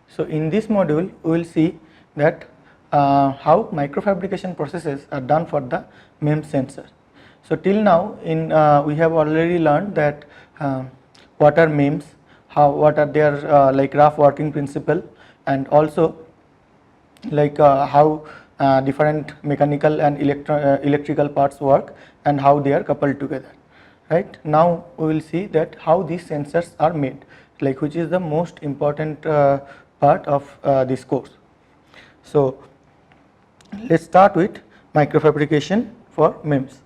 So in this module we will see that how microfabrication processes are done for the MEMS sensor. So till now in we have already learned that what are MEMS, what are their like rough working principle, and also like how different mechanical and electrical parts work and how they are coupled together. Right now we will see that how these sensors are made, like which is the most important part of this course. So let's start with microfabrication for MEMS.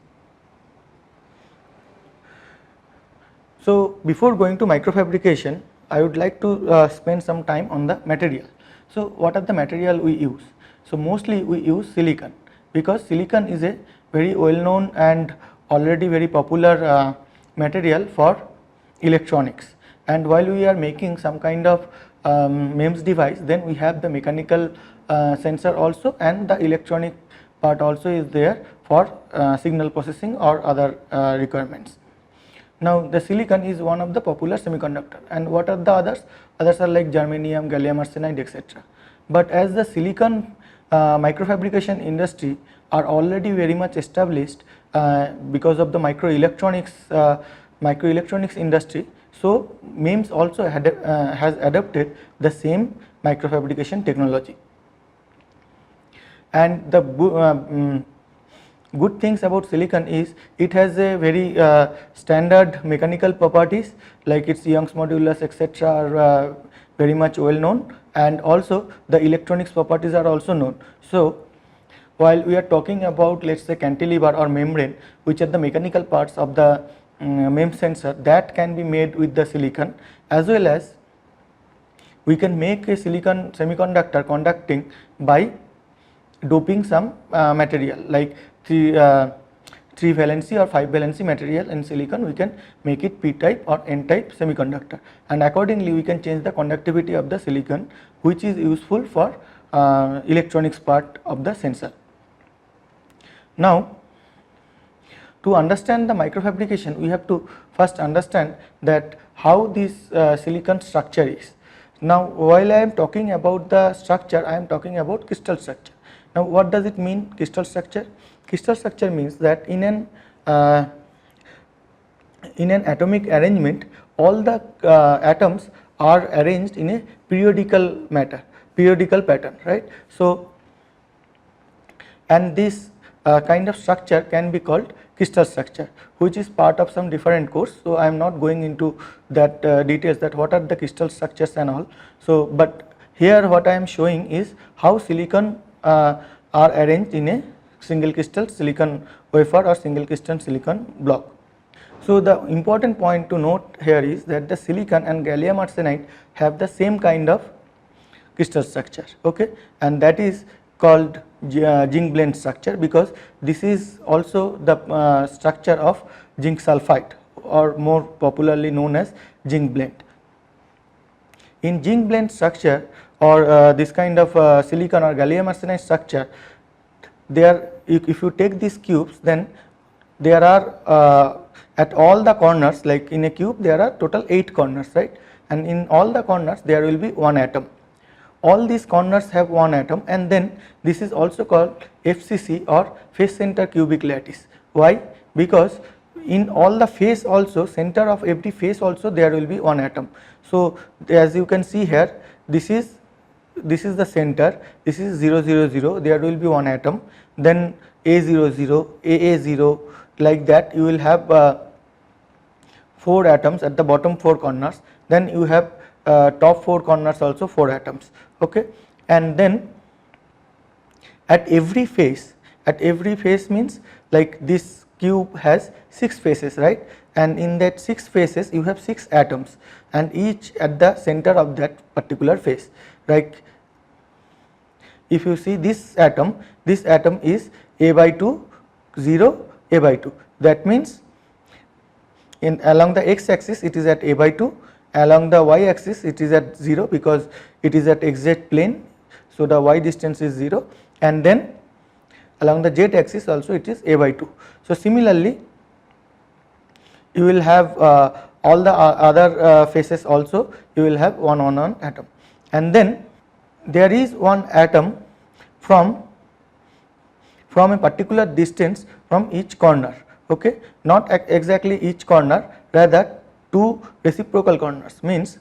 So before going to microfabrication, I would like to spend some time on the material. So what are the material we use? So mostly we use silicon, because silicon is a very well known and already very popular material for electronics. And while we are making some kind of MEMS device, then we have the mechanical sensor also, and the electronic part also is there for signal processing or other requirements. Now the silicon is one of the popular semiconductor, and what are the others? Others are like germanium, gallium arsenide, etc. But as the silicon microfabrication industry are already very much established because of the microelectronics industry, so MEMS also has adopted the same microfabrication technology. And the good things about silicon is it has a very standard mechanical properties, like its Young's modulus etc. are very much well known, and also the electronics properties are also known. So while we are talking about, let's say, cantilever or membrane, which are the mechanical parts of the MEMS sensor, that can be made with the silicon, as well as we can make a silicon semiconductor conducting by doping some material like 3 valency or 5 valency material in silicon. We can make it p type or n type semiconductor, and accordingly we can change the conductivity of the silicon, which is useful for electronics part of the sensor. Now to understand the microfabrication, we have to first understand that how this silicon structure is. Now while I am talking about the structure, I am talking about crystal structure. Now what does it mean, crystal structure? Crystal structure means that in an atomic arrangement, all the atoms are arranged in a periodical pattern, right? So and this kind of structure can be called crystal structure, which is part of some different course. So I am not going into that details, that what are the crystal structures and all. So but here what I am showing is how silicon are arranged in a single crystal silicon wafer or single crystal silicon block. So the important point to note here is that the silicon and gallium arsenide have the same kind of crystal structure, okay, and that is called zinc blende structure, because this is also the structure of zinc sulfide, or more popularly known as zinc blende. In zinc blende structure, or this kind of silicon or gallium arsenide structure, there if you take these cubes, then there are at all the corners, like in a cube there are total 8 corners, right, and in all the corners there will be one atom. All these corners have one atom, and then this is also called FCC, or face center cubic lattice. Why? Because in all the face also, center of every face also, there will be one atom. So as you can see here, this is the center, this is 0 0 0, there will be one atom, then A0 0, AA 0, like that you will have 4 atoms at the bottom 4 corners, then you have top 4 corners also 4 atoms, okay, and then at every face means like this cube has 6 faces, right, and in that 6 faces you have 6 atoms, and each at the center of that particular face. Like if you see this atom is A by 2 0 A by 2, that means in along the x axis it is at A by 2, along the y axis it is at 0 because it is at xz plane, so the y distance is 0, and then along the z axis also it is A by 2. So similarly you will have all the other faces also, you will have one atom, and then there is one atom from a particular distance from each corner, okay, not exactly each corner, rather two reciprocal corners, means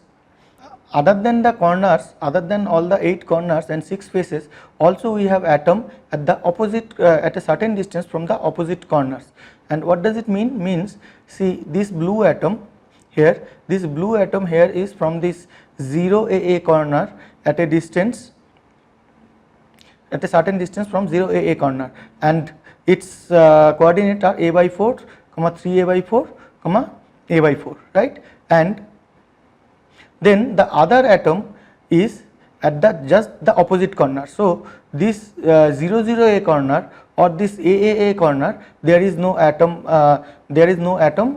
other than the corners, other than all the 8 corners and 6 faces, also we have atom at the opposite at a certain distance from the opposite corners. And what does it mean? Means, see this blue atom here, this blue atom here is from this 0 corner at a distance, at a certain distance from 0 corner, and its coordinate are a by 4, 3a by 4, a by 4, right. And then the other atom is at the just the opposite corner. So this 0 corner or this a corner, there is no atom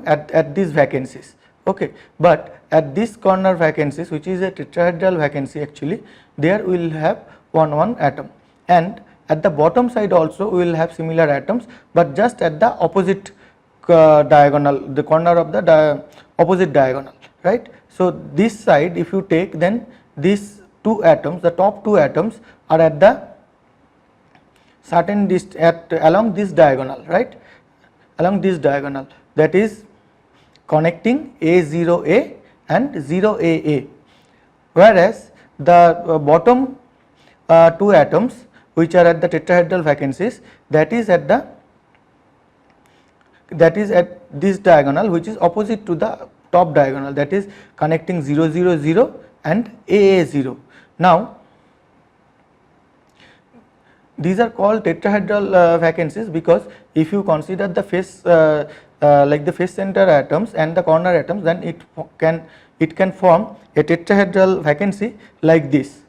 at these vacancies, okay. But at this corner vacancies, which is a tetrahedral vacancy, actually there we will have one atom, and at the bottom side also we will have similar atoms, but just at the opposite diagonal, the corner of the opposite diagonal, right. So this side if you take, then these two atoms, the top two atoms are at the certain along this diagonal, right, along this diagonal, that is connecting A0A and 0AA, whereas the bottom two atoms which are at the tetrahedral vacancies, that is at this diagonal, which is opposite to the top diagonal, that is connecting 0 0 0 and AA 0. Now these are called tetrahedral vacancies because if you consider the face like the face center atoms and the corner atoms, then it can form a tetrahedral vacancy like this,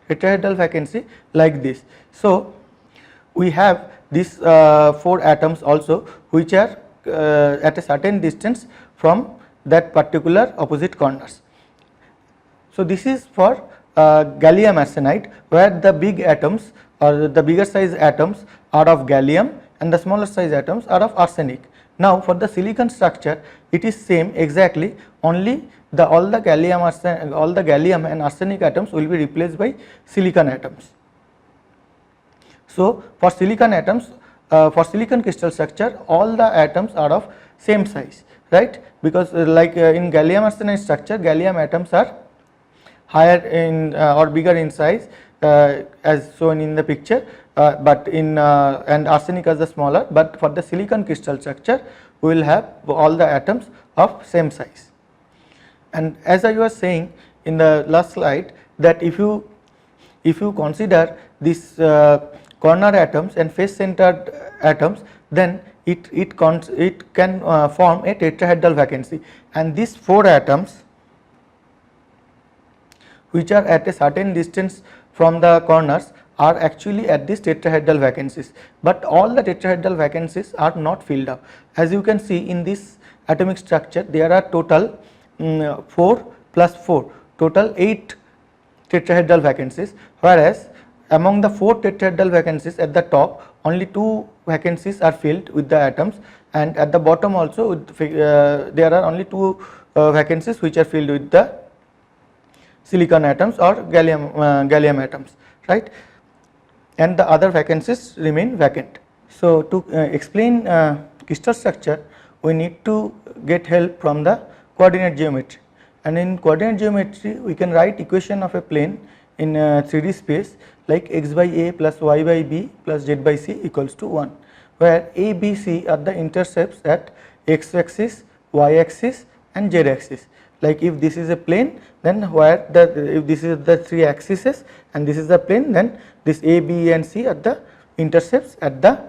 tetrahedral vacancy like this. So we have these 4 atoms also which are at a certain distance from that particular opposite corners. So this is for gallium arsenide, where the big atoms or the bigger size atoms are of gallium and the smaller size atoms are of arsenic. Now for the silicon structure it is same exactly, only all the gallium and arsenic atoms will be replaced by silicon atoms. So for silicon atoms, for silicon crystal structure, all the atoms are of same size, right, because like in gallium arsenide structure, gallium atoms are higher in or bigger in size as shown in the picture, but in and arsenic is the smaller, but for the silicon crystal structure we will have all the atoms of same size. And as I was saying in the last slide, that if you consider this corner atoms and face centered atoms, then it can form a tetrahedral vacancy, and these 4 atoms which are at a certain distance from the corners are actually at these tetrahedral vacancies, but all the tetrahedral vacancies are not filled up. As you can see in this atomic structure, there are total 4 plus 4, total 8 tetrahedral vacancies, whereas among the 4 tetrahedral vacancies at the top, only 2 vacancies are filled with the atoms, and at the bottom also there are only 2 vacancies which are filled with the silicon atoms or gallium atoms, right, and the other vacancies remain vacant. So to explain crystal structure, we need to get help from the coordinate geometry, and in coordinate geometry we can write equation of a plane in 3D space like x by a plus y by b plus z by c equals to 1, where a, b, c are the intercepts at x axis, y axis and z axis. Like if this is a plane, then where if this is the 3 axes and this is the plane, then this a, b and c are the intercepts at the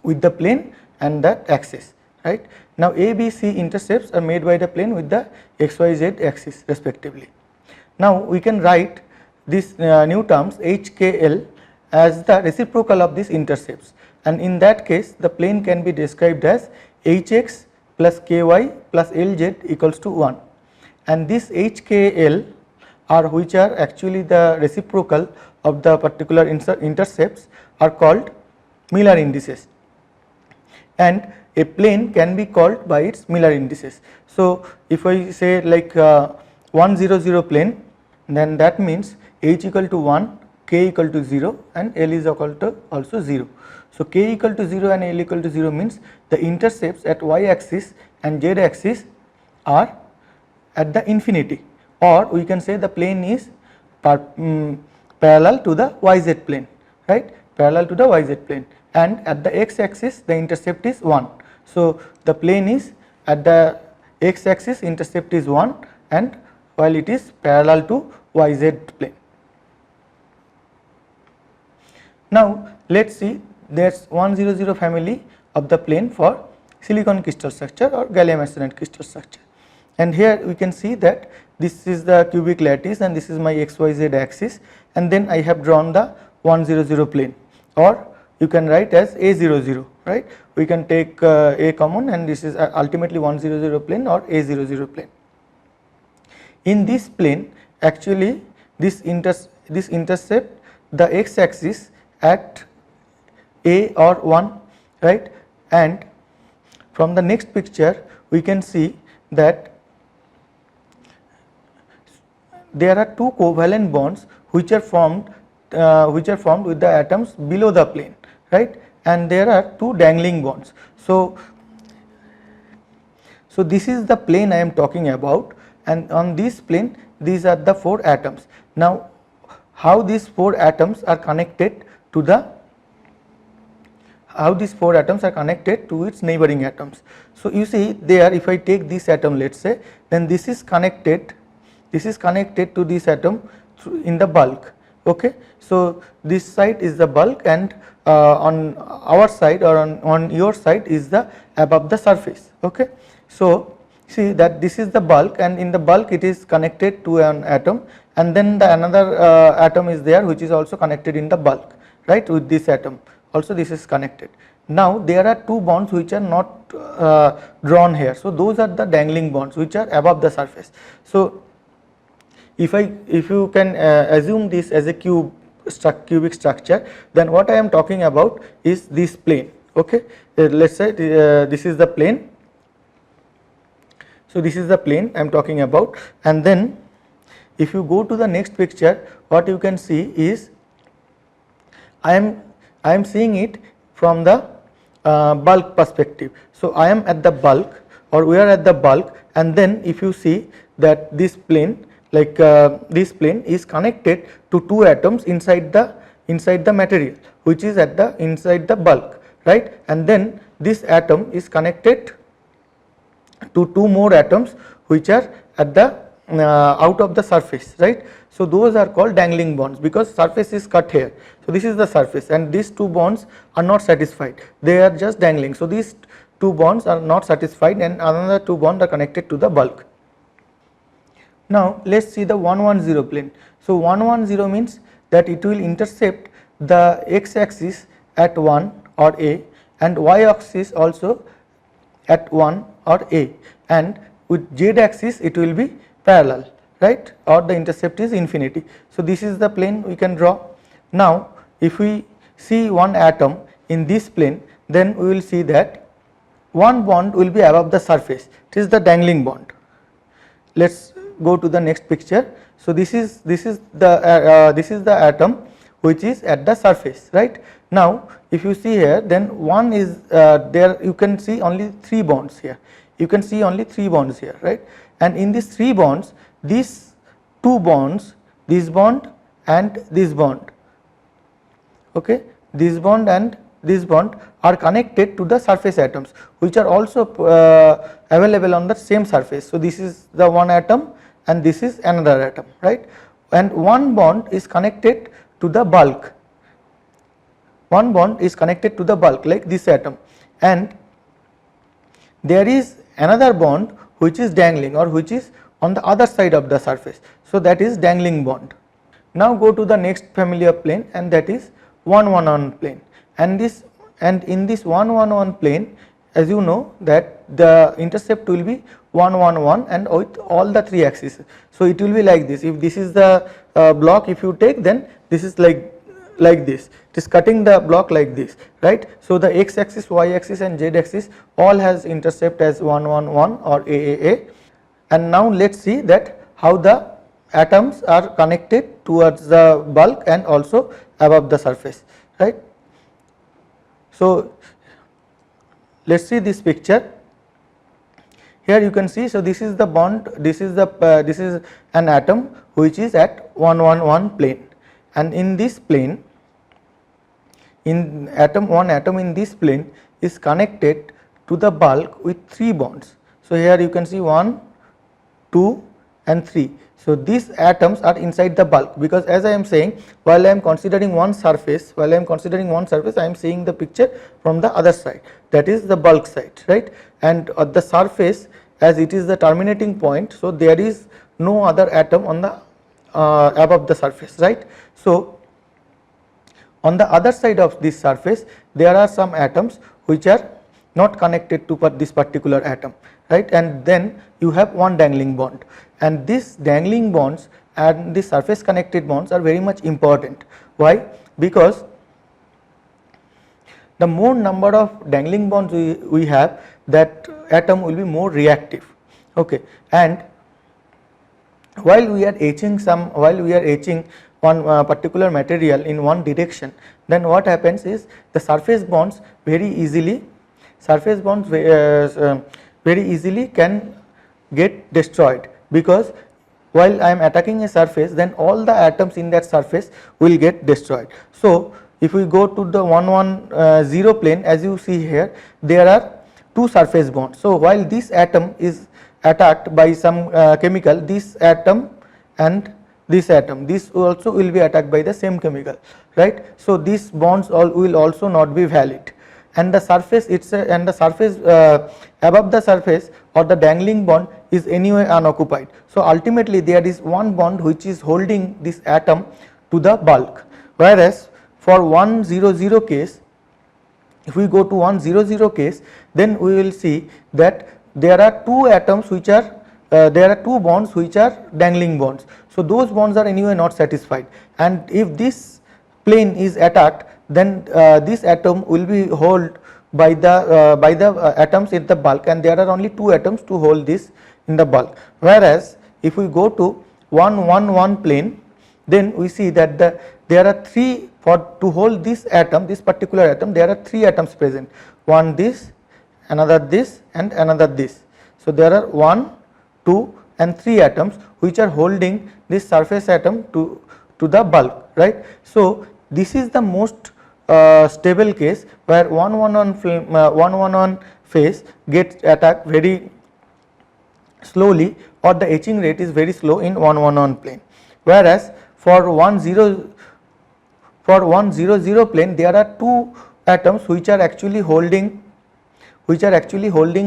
with the plane and that axis, right. Now a, b, c intercepts are made by the plane with the x, y, z axis respectively. Now we can write this new terms h, k, l as the reciprocal of these intercepts, and in that case the plane can be described as hx plus ky plus lz equals to 1, and this h, k, l are which are actually the reciprocal of the particular intercepts are called Miller indices, and a plane can be called by its Miller indices. So if I say like 1 0 0 plane, then that means h equal to 1, k equal to 0 and L is equal to also 0. So, k equal to 0 and L equal to 0 means the intercepts at y axis and z axis are at the infinity, or we can say the plane is parallel to the yz plane, right, parallel to the yz plane, and at the x axis the intercept is 1. So, the plane is at the x axis intercept is 1 and while it is parallel to yz plane. Now, let us see there is 100 family of the plane for silicon crystal structure or gallium arsenide crystal structure, and here we can see that this is the cubic lattice and this is my xyz axis, and then I have drawn the 100 plane, or you can write as A00, right. We can take A common and this is ultimately 100 plane or A00 plane. In this plane actually this intercept the x axis at A or 1, right, and from the next picture we can see that there are two covalent bonds which are formed with the atoms below the plane, right, and there are two dangling bonds. So this is the plane I am talking about, and on this plane these are the 4 atoms. Now, how these 4 atoms are connected to its neighboring atoms. So, you see there, if I take this atom, let us say, then this is connected to this atom in the bulk, okay. So, this side is the bulk and on our side or on your side is the above the surface, okay. So, see that this is the bulk, and in the bulk it is connected to an atom, and then the another atom is there which is also connected in the bulk, right, with this atom also this is connected. Now, there are 2 bonds which are not drawn here. So, those are the dangling bonds which are above the surface. So, if you can assume this as a cubic structure, then what I am talking about is this plane, okay. Let us say this is the plane. So, this is the plane I am talking about, and then if you go to the next picture, what you can see is I am seeing it from the bulk perspective. So, I am at the bulk, or we are at the bulk, and then if you see that this plane, like this plane is connected to 2 atoms inside the material which is at the inside the bulk, right, and then this atom is connected to 2 more atoms which are at the out of the surface, right. So, those are called dangling bonds because surface is cut here. So, this is the surface and these 2 bonds are not satisfied, they are just dangling. So, these 2 bonds are not satisfied and another 2 bonds are connected to the bulk. Now, let us see the 110 plane. So, 110 means that it will intercept the x axis at 1 or A and y axis also at 1 or A, and with z axis it will be parallel, right, or the intercept is infinity. So, this is the plane we can draw. Now, if we see one atom in this plane, then we will see that one bond will be above the surface, it is the dangling bond. Let us go to the next picture. So, this is the atom which is at the surface, right. Now, if you see here, then one is there, you can see only 3 bonds here, right, and in these 3 bonds, these 2 bonds, this bond and this bond, okay, this bond and this bond are connected to the surface atoms which are also available on the same surface. So, this is the one atom and this is another atom, right, and one bond is connected to the bulk, like this atom, and there is another bond which is dangling or which is on the other side of the surface. So, that is dangling bond. Now, go to the next family of plane, and that is 111 plane, and in this 111 plane, as you know that the intercept will be 111 and with all the 3 axes. So, it will be like this. If this is the block, if you take, then this is like this, it is cutting the block like this, right. So, the x axis, y axis and z axis all has intercept as 111 or AAA. And now, let us see that how the atoms are connected towards the bulk and also above the surface, right. So, let us see this picture. Here you can see, so this is the bond, this is the this is an atom which is at 111 plane, and in this plane, in one atom in this plane is connected to the bulk with 3 bonds. So, here you can see 1, 2 and 3. So, these atoms are inside the bulk, because as I am saying, while I am considering one surface, I am seeing the picture from the other side, that is the bulk side, right, and at the surface, as it is the terminating point, so there is no other atom on the above the surface, right. So, on the other side of this surface there are some atoms which are not connected to this particular atom, right, and then you have one dangling bond, and these dangling bonds and the surface connected bonds are very much important. Why? Because the more number of dangling bonds we have, that atom will be more reactive, okay. And while we are etching one particular material in one direction, then what happens is the surface bonds very easily can get destroyed, because while I am attacking a surface, then all the atoms in that surface will get destroyed. So, if we go to the 110 plane, as you see here, there are 2 surface bonds. So, while this atom is attacked by some chemical, this atom and this atom, this also will be attacked by the same chemical, right. So, these bonds will also not be valid, and the surface above the surface or the dangling bond is anyway unoccupied. So, ultimately there is one bond which is holding this atom to the bulk, whereas for 100 case, if we go to 100 case, then we will see that there are 2 atoms which are there are 2 bonds which are dangling bonds. So, those bonds are anyway not satisfied, and if this plane is attacked, then this atom will be held by the atoms in the bulk, and there are only 2 atoms to hold this in the bulk. Whereas, if we go to 111 plane, then we see that there are 3, to hold this atom, this particular atom, there are 3 atoms present, one this, another this and another this. So, there are 1, 2 and 3 atoms which are holding this surface atom to the bulk, right. So, this is the most stable case where 111 phase gets attacked very slowly, or the etching rate is very slow in 111 plane, whereas for 100 plane there are 2 atoms which are actually holding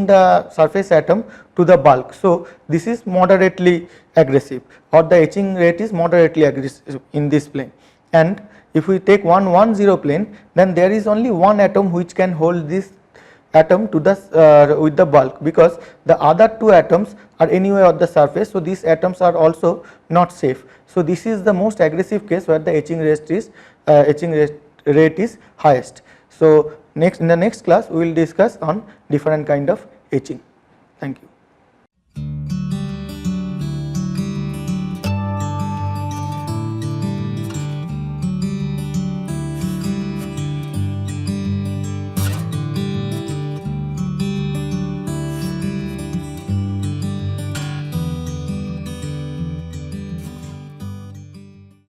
the surface atom to the bulk. So, this is moderately aggressive, or the etching rate is moderately aggressive in this plane. And if we take 110 plane, then there is only one atom which can hold this atom to the with the bulk, because the other 2 atoms are anyway on the surface. So, these atoms are also not safe. So, this is the most aggressive case where the etching rate is highest. So, in the next class we will discuss on different kind of etching. Thank you.